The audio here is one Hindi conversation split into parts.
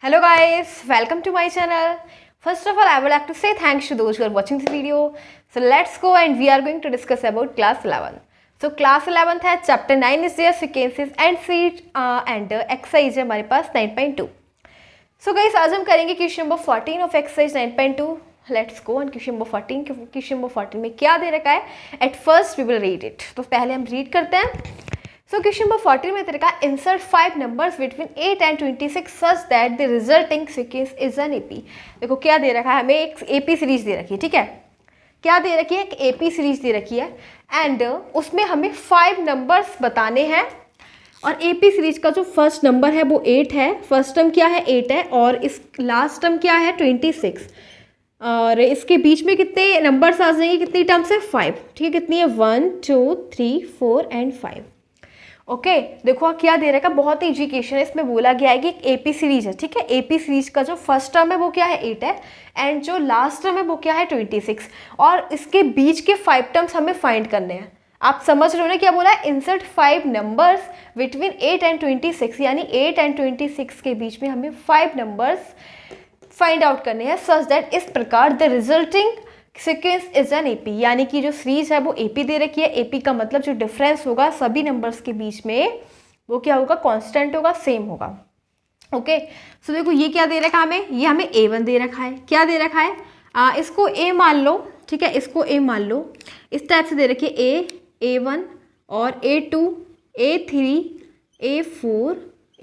Hello guys, welcome to my channel. First of all, I would like to say thanks to those who are watching this video. So let's go and we are going to discuss about class 11. So class 11th है, chapter 9 is there, sequences and seed and exercise है हमारे पास 9.2. So guys, आज हम करेंगे question number 14 of exercise 9.2. Let's go on question number 14. Question number 14 में क्या दे रखा है? At first we will read it. तो पहले हम रीड करते हैं. सो क्वेश्चन नंबर 14 में तेरे का insert 5 numbers between 8 and 26 such that the resulting sequence is an AP. देखो क्या दे रखा है हमें, एक एपी सीरीज दे रखी है. ठीक है, क्या दे रखी है? एक एपी सीरीज दे रखी है एंड उसमें हमें 5 नंबर्स बताने हैं. और एपी सीरीज का जो फर्स्ट नंबर है वो 8 है. फर्स्ट टर्म क्या है? 8 है. और इस लास्ट टर्म क्या है? 26. और इसके बीच में कितने नंबर्स आ जाएंगे? कितनी टर्म्स है? 5. ठीक है, कितनी है? 1 2 3 4 एंड 5. ओके देखो क्या दे रखा है, बहुत ही इजी क्वेश्चन है. इसमें बोला गया है कि एक एपी सीरीज है. ठीक है, एपी सीरीज का जो फर्स्ट टर्म है वो क्या है? 8 है एंड जो लास्ट टर्म है वो क्या है? 26. और इसके बीच के 5 टर्म्स हमें फाइंड करने हैं. आप समझ रहे हो ना क्या बोला है? इंसर्ट 5 नंबर्स बिटवीन 8 एंड 26, यानी 8 एंड 26 के बीच में हमें 5 नंबर्स फाइंड आउट करने हैं सच दैट इस प्रकार the resulting sequence is an AP. यानी कि जो सीरीज है वो एपी दे रखी है. एपी का मतलब जो डिफरेंस होगा सभी नंबर्स के बीच में वो क्या होगा? कांस्टेंट होगा, सेम होगा. ओके सो देखो ये क्या दे रखा है हमें? ये हमें A1 दे रखा है. क्या दे रखा है? इसको A मान लो. ठीक है, इसको A मान लो. इस टाइप से दे रखी है A1 और A2 A3 A4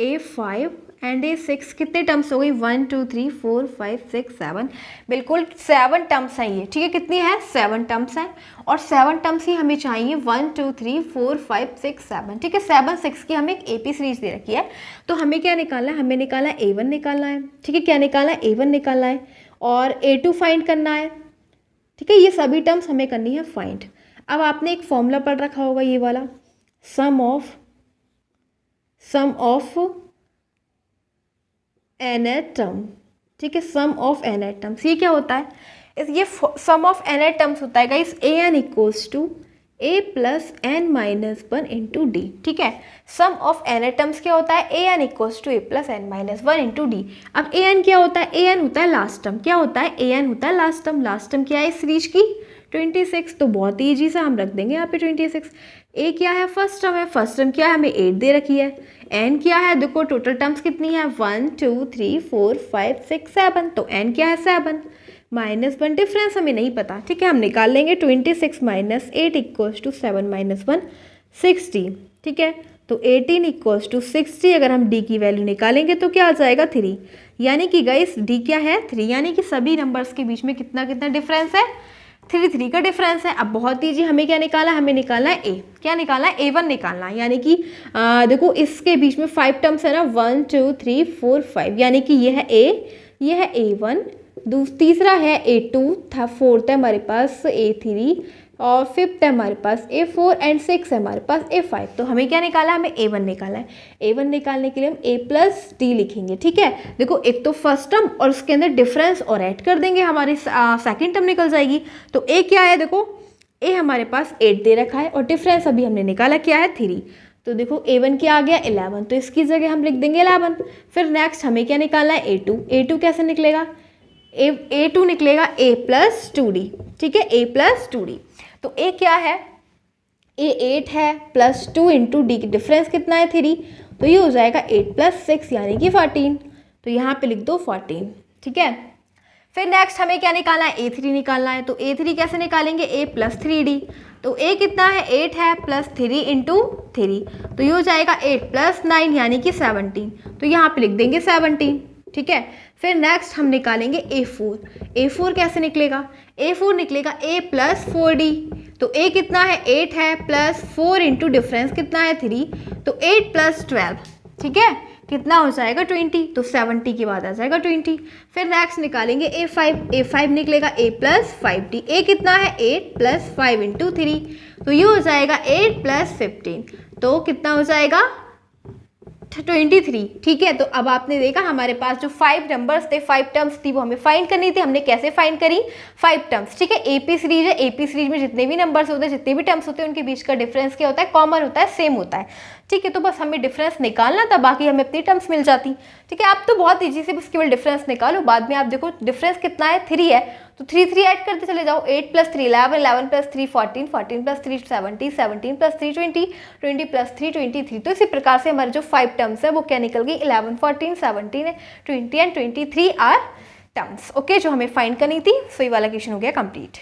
A5 and A6. कितने टर्म्स हो गई? 1 2 3 4 5 6 7. बिल्कुल 7 टर्म्स हैं ये. ठीक है, कितनी है? 7 टर्म्स हैं. और 7 टर्म्स ही हमें चाहिए. 1 2 3 4 5 6 7. ठीक है, 7 6 की हमें एक एपी सीरीज दे रखी है. तो हमें क्या निकालना है? हमें निकालना है A1 निकालना है. ठीक है, क्या निकालना है? A1 निकालना है और A2 फाइंड करना है. ठीक है, ये सभी टर्म्स हमें करनी है फाइंड. अब आपने एक फॉर्मूला पढ़ रखा होगा ये वाला, सम ऑफ nth टर्म. ठीक है, सम ऑफ nth टर्म्स. ये क्या होता है? ये सम ऑफ nth टर्म्स होता है guys an equals to a plus n minus 1 into D. ठीक है, सम ऑफ nth टर्म्स क्या होता है? an equals to a plus n minus 1 into D. अब an क्या होता है? an होता है लास्ट टर्म. क्या होता है? an होता है लास्ट टर्म. लास्ट टर्म क्या है इस सीरीज की? 26. तो बहुत ईजी से हम रख देंगे यहाँ पे 26. ए क्या है? फर्स्ट टर्म है. फर्स्ट टर्म क्या है? हमें 8 दे रखी है. एन क्या है? देखो टोटल टर्म्स कितनी है? 1 2 3 4 5 6 7. तो एन क्या है? 7 माइनस 1. डिफरेंस हमें नहीं पता. ठीक है, हम निकाल लेंगे 26 माइनस 8 इक्वल्स टू 7 माइनस 1 60. ठीक है, तो 18 इक्वल्स टू 60. अगर हम डी की वैल्यू निकालेंगे तो क्या आ जाएगा? 3. यानी कि गाइस डी क्या है? 3. यानी कि सभी नंबर्स के बीच में कितना कितना डिफरेंस है? 3 का डिफरेंस है. अब बहुत ईजी, हमें क्या निकाला? हमें निकालना है ए. क्या निकालना है? A1 निकालना है. यानी कि देखो इसके बीच में 5 टर्म्स है ना, 1 2 3 4 5. यानी कि ये है A, ये है A1, तीसरा है A2, था फोर्थ है हमारे पास A3 और फिफ्थ है हमारे पास A4 एंड 6 है हमारे पास A5. तो हमें क्या निकाला है? हमें A1 निकाला है. A1 निकालने के लिए हम A प्लस डी लिखेंगे. ठीक है, देखो एक तो फर्स्ट टर्म और उसके अंदर डिफरेंस और ऐड कर देंगे, हमारी सेकेंड टर्म निकल जाएगी. तो A क्या है? देखो A हमारे पास 8 दे रखा है और डिफरेंस अभी हमने निकाला क्या है? 3. तो देखो A1 क्या आ गया? 11. तो इसकी जगह हम लिख देंगे 11. फिर नेक्स्ट हमें क्या निकालना है? A2. A2 कैसे निकलेगा? A2 निकलेगा A प्लस 2D. ठीक है, A प्लस 2D. तो A क्या है? A 8 है प्लस 2 इंटू डी की डिफरेंस कितना है? 3. तो ये हो जाएगा 8 प्लस 6 यानी कि 14. तो यहाँ पे लिख दो 14. ठीक है, फिर नेक्स्ट हमें क्या निकालना है? A3 निकालना है. तो A3 कैसे निकालेंगे? A plus 3D. तो A कितना है? 8 है प्लस 3 इंटू 3. तो ये हो जाएगा 8 प्लस 9 यानी कि 17. तो यहाँ पे लिख देंगे 17. ठीक है, फिर नेक्स्ट हम निकालेंगे A4. A4 कैसे निकलेगा? A4 निकलेगा A प्लस 4D. तो A कितना है? 8 है प्लस 4 इंटू डिफरेंस कितना है? 3. तो 8 प्लस 12. ठीक है, कितना हो जाएगा? 20. तो 70 के बाद आ जाएगा 20. फिर नेक्स्ट निकालेंगे A5. A5 निकलेगा A प्लस 5D. A कितना है? 8 प्लस 5 इंटू 3. तो ये हो जाएगा 8 प्लस 15. तो कितना हो जाएगा? 23, ठीक है। तो अब आपने देखा हमारे पास जो 5 नंबर्स थे, 5 टर्म्स थी, वो हमें फाइंड करनी थी। हमने कैसे फाइंड करी? 5 टर्म्स, ठीक है। एपी सीरीज है, एपी सीरीज में जितने भी नंबर्स होते हैं, जितने भी टर्म्स होते हैं, उनके बीच का डिफरेंस क्या होता है? कॉमन होता है, सेम होता है, ठीक है। तो बस हमें डिफरेंस निकालना था, बाकी हमें अपनी टर्म्स मिल जाती, ठीक है। आप तो बहुत ईजी से बस केवल डिफरेंस निकालो, बाद में आप देखो डिफरेंस कितना है, 3 है, तो 3 ऐड करते चले जाओ। 8 + 3 11, 11 + 3 14, 14 + 3 17, 17 + 3 20, 20 + 3 23। तो इसी प्रकार से हमारे जो 5 टर्म्स है वो क्या निकल गई? 11 14 17 20 एंड 23 आर टर्म्स, ओके, जो हमें फाइंड करनी थी। सो ये वाला क्वेश्चन हो गया कंप्लीट।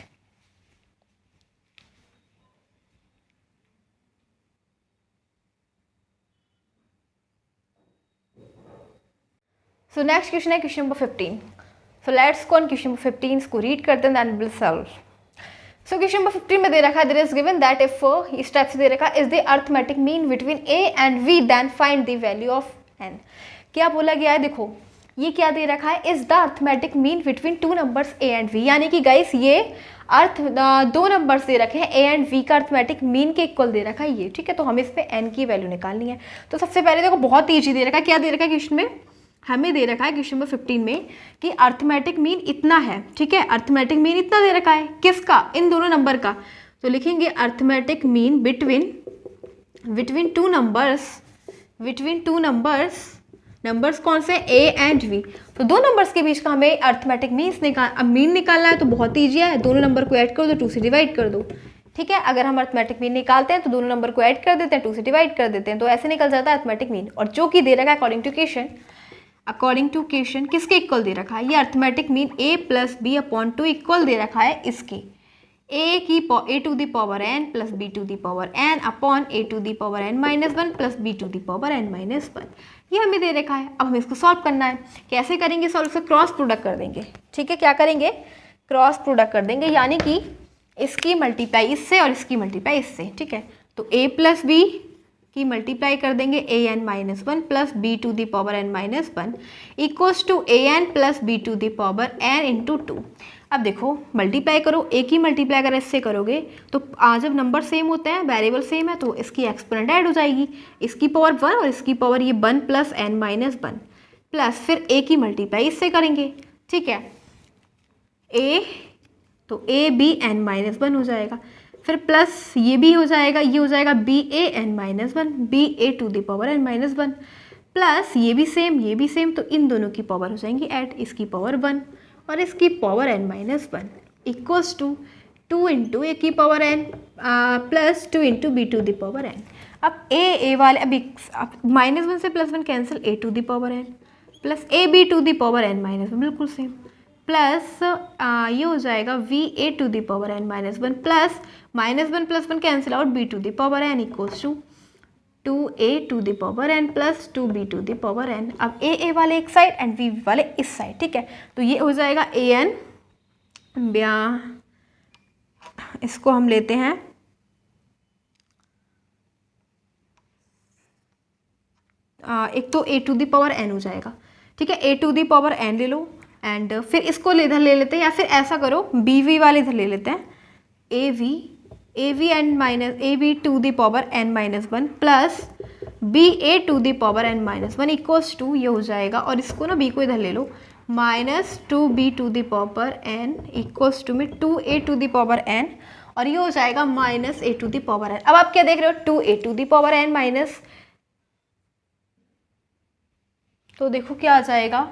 सो नेक्स्ट क्वेश्चन है question number 15। So let's go on question number 15, इसको रीड करते हैं, then will solve. So question number 15 में दे रखा है, there is given that if, इस टाइप से दे रखा है, is the arithmetic mean between A and B, then find the value of N. क्या बोला गया है? देखो ये क्या दे रखा है, is the arithmetic mean between 2 numbers A and B, यानी कि गाइस ये अर्थ 2 नंबर्स दे रखे हैं, ए एंड वी का अर्थमेटिक मीन के इक्वल दे रखा है ये, ठीक है। तो हमें इस पे एन की वैल्यू निकालनी है। तो सबसे पहले देखो बहुत ईजी दे रखा है, क्या दे रखा है क्वेश्चन में? हमें दे रखा है क्वेश्चन नंबर 15 में कि अर्थमेटिक मीन इतना है, ठीक है। अर्थमेटिक मीन इतना दे रखा है, किसका? इन दोनों नंबर का। तो लिखेंगे arithmetic mean between two numbers, numbers कौन से? A and B. तो 2 नंबर्स के बीच का हमें अर्थमेटिक मीन निकालना है। तो बहुत ईजी है, दोनों नंबर को ऐड कर दो, 2 से डिवाइड कर दो, ठीक है। अगर हम अर्थमेटिक मीन निकालते हैं तो दोनों नंबर को ऐड कर देते हैं, 2 से डिवाइड कर देते हैं, तो ऐसे निकल जाता है अर्थमेटिक मीन। और जो कि दे रखा है अकॉर्डिंग टू क्वेश्चन किसके इक्वल दे रखा है? ये arithmetic mean a + b/2 equal दे रखा है इसके a to the power n + b to the power n upon a to the power n - 1 + b to the power n - 1। ये हमें दे रखा है। अब हमें इसको सॉल्व करना है। कैसे करेंगे सॉल्व? से क्रॉस प्रोडक्ट कर देंगे, ठीक है। क्या करेंगे? क्रॉस प्रोडक्ट कर देंगे, यानी कि इसकी मल्टीप्लाई इससे और इसकी मल्टीप्लाई इससे, ठीक है। तो a + b की मल्टीप्लाई कर देंगे an - 1 + b to the power n - 1 equals to an + b to the power n × 2। अब देखो मल्टीप्लाई करो, a की मल्टीप्लाई अगर इससे करोगे तो जब नंबर सेम होते हैं, वेरिएबल सेम है, तो इसकी एक्सपोनेंट ऐड हो जाएगी, इसकी पावर 1 और इसकी पावर ये 1 + n - 1 प्लस फिर a की मल्टीप्लाई इससे करेंगे, ठीक है। a तो a b n - 1 हो जाएगा, फिर प्लस ये भी हो जाएगा, ये हो जाएगा ba n - 1 ba to the power n - 1 plus ये भी सेम, तो इन दोनों की पावर हो जाएंगी ऐड, इसकी पावर 1 और इसकी power n - 1 equals to 2 × a की power n plus 2 × b to the power n। अब a वाले अभी -1 से +1 cancel, a to the power n plus a b to the power n - 1 बिल्कुल सेम, प्लस ये हो जाएगा va to the power n - 1 plus -1 + 1 cancel out, b to the power n equals to 2a to the power n plus 2b to the power n। अब a वाले एक साइड एंड v वाले इस साइड, ठीक है। तो ये हो जाएगा an, इसको हम लेते हैं एक तो a to the power n हो जाएगा, ठीक है। a to the power n ले लो एंड फिर इसको इधर ले लेते हैं, या फिर ऐसा करो bv वाले इधर ले लेते हैं, ab to the power n - 1 plus ba to the power n - 1 equals to, ये हो जाएगा, और इसको ना b को इधर ले लो, -2b to the power n equals to में 2a to the power n, और ये हो जाएगा -a to the power n। अब आप क्या देख रहे हो? 2a to the power n minus, तो देखो क्या आ जाएगा,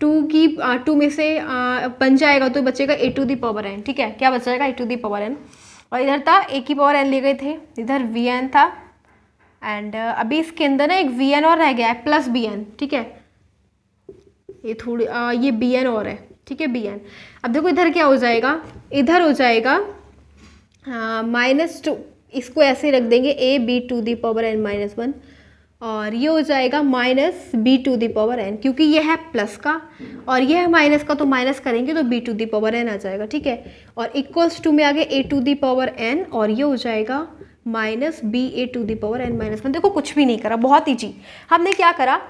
2 में से बन जाएगा तो बचेगा a to the power n, ठीक है। क्या बच जाएगा? a to the power n, और इधर था a की पावर n ले गए थे, इधर vn था एंड अभी इसके अंदर ना एक vn और रह गया है प्लस bn, ठीक है। ये थोड़ी ये bn और है, ठीक है, bn। अब देखो इधर क्या हो जाएगा, इधर हो जाएगा -2, इसको ऐसे रख देंगे ab to the power n - 1, और ये हो जाएगा -b to the power n, क्योंकि ये है प्लस का और ये है माइनस का, तो माइनस करेंगे तो b to the power n आ जाएगा, ठीक है। और इक्वल्स टू में आगे a to the power n, और ये हो जाएगा -ba to the power n - 1। देखो कुछ भी नहीं करा, बहुत ईजी। हमने क्या करा,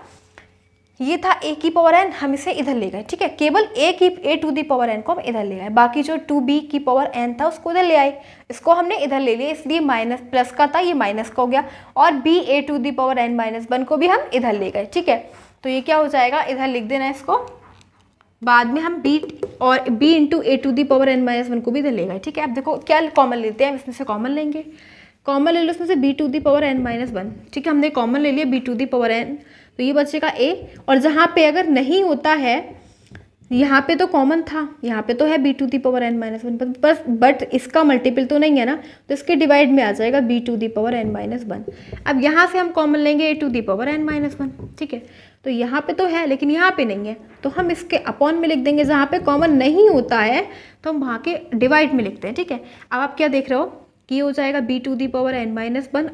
ये था a की पावर n, हम इसे इधर ले गए, ठीक है, केवल a to the power n को हम इधर ले गए, बाकी जो 2b की पावर n था उसको इधर ले आए, इसको हमने इधर ले लिया, इसलिए माइनस प्लस का था ये माइनस का हो गया, और b a to the power n minus 1 को भी हम इधर ले गए, ठीक है। तो ये क्या हो जाएगा, इधर लिख देना इसको, बाद में हम b और b into a to the power n minus 1 को भी इधर ले गए, ठीक है। अब देखो क्या कॉमन लेते हैं, इसमें से कॉमन लेंगे, कॉमन ले लो इसमें से b to the power n minus 1, ठीक है, हमने कॉमन ले लिया b to the power n, तो ये बचेगा a, और जहाँ पे अगर नहीं होता है, यहाँ पे तो कॉमन था, यहाँ पे तो है b to the power n minus 1, बस बट इसका मल्टीपल तो नहीं है ना, तो इसके डिवाइड में आ जाएगा b to the power n minus 1। अब यहाँ से हम कॉमन लेंगे a to the power n minus 1, ठीक है, तो यहाँ पे तो है लेकिन यहाँ पे नहीं है, तो हम इसके अपॉन में लिख देंगे, जहाँ पे कॉमन नहीं होता है तो हम वहाँ के डिवाइड में लिखते हैं, ठीक है। अब आप क्या देख रहे हो कि ये हो जाएगा b to the power n minus 1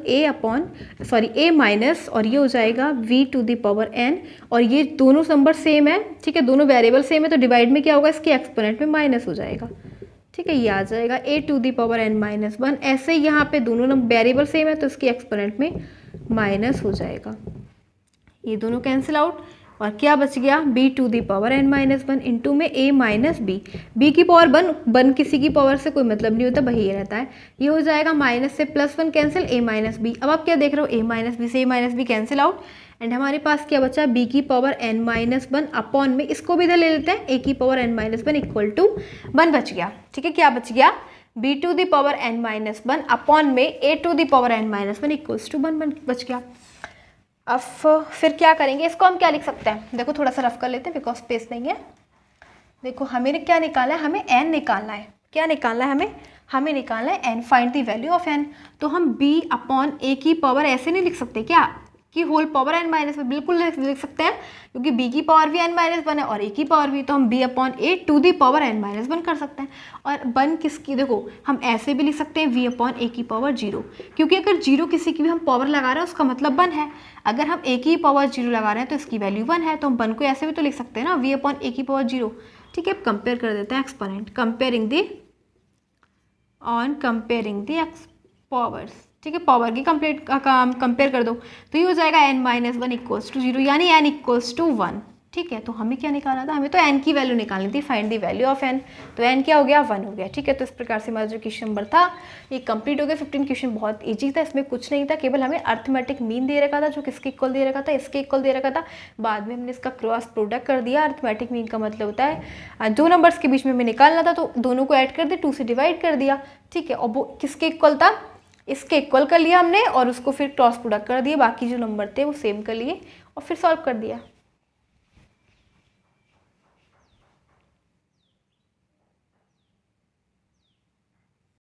a minus, और ये हो जाएगा v to the power n, और ये दोनों नंबर सेम है, ठीक है, दोनों वेरिएबल सेम है, तो डिवाइड में क्या होगा, इसके एक्सपोनेंट में माइनस हो जाएगा, ठीक है, ये आ जाएगा a to the power n minus 1। ऐसे ही यहाँ पे दोनों वेरिएबल सेम है तो इसके एक्सपोनेंट में माइनस हो जाएगा, ये दोनों कैंसिल आउट, और क्या बच गया, b to the power n minus 1 into में a माइनस b की पावर 1 किसी की पावर से कोई मतलब नहीं होता, वही रहता है, ये हो जाएगा माइनस से +1 कैंसिल a माइनस b। अब आप क्या देख रहे हो, a माइनस बी से a minus B cancel out, and हमारे पास क्या बचा, b की पावर n माइनस 1 अपॉन में, इसको भी इधर ले लेते हैं, a की power n minus 1 equal to 1 बच गया, ठीक है, क्या बच गया, b to the power n minus 1 upon में a to the power n minus 1 equals to 1 बच गया। अब फिर क्या करेंगे, इसको हम क्या लिख सकते हैं, देखो थोड़ा सा रफ कर लेते हैं बिकॉज स्पेस नहीं है। देखो हमें क्या निकालना है, हमें n निकालना है, क्या निकालना है हमें निकालना है n, find the value of n। तो हम b अपॉन a की पावर ऐसे नहीं लिख सकते क्या, कि होल पावर n माइनस 1, बिल्कुल लिख सकते हैं, क्योंकि b की पावर भी n माइनस 1 है और a की पावर भी, तो हम b upon a to the power n minus 1 कर सकते हैं। और 1 किसकी, देखो हम ऐसे भी लिख सकते हैं v अपॉन a की पावर 0, क्योंकि अगर 0 किसी की भी हम पावर लगा रहे हैं उसका मतलब 1 है, अगर हम a की पावर 0 लगा रहे हैं तो इसकी वैल्यू 1 है, तो हम 1 को ऐसे भी तो लिख सकते हैं ना, v अपॉन a की पावर 0, ठीक है। अब कंपेयर कर देते हैं एक्सपोनेंट, कंपेयरिंग द पावर्स, ठीक है, पावर की कंपेयर कर दो, तो ये हो जाएगा n माइनस 1 इक्वल्स टू 0, यानी n इक्वल्स टू 1, ठीक है। तो हमें क्या निकालना था, हमें तो n की वैल्यू निकालनी थी, find the value of n, तो n क्या हो गया, 1 हो गया, ठीक है। तो इस प्रकार से हमारा जो क्वेश्चन नंबर था ये कंप्लीट हो गया। 15 क्वेश्चन बहुत ईजी था, इसमें कुछ नहीं था, केवल हमें अर्थमेटिक मीन दे रखा था जो किसके इक्वल दे रखा था, इसके इक्वल दे रखा था, बाद में हमने इसका क्रॉस प्रोडक्ट कर दिया। अर्थमेटिक मीन का मतलब होता है दो नंबर्स के बीच में हमें निकालना था, तो दोनों को ऐड कर दिया, 2 से डिवाइड कर दिया, ठीक है, और वो किसके इक्वल था, इसके इक्वल कर लिया हमने, और उसको फिर क्रॉस प्रोडक्ट कर दिया, बाकी जो नंबर थे वो सेम कर लिए और फिर सॉल्व कर दिया।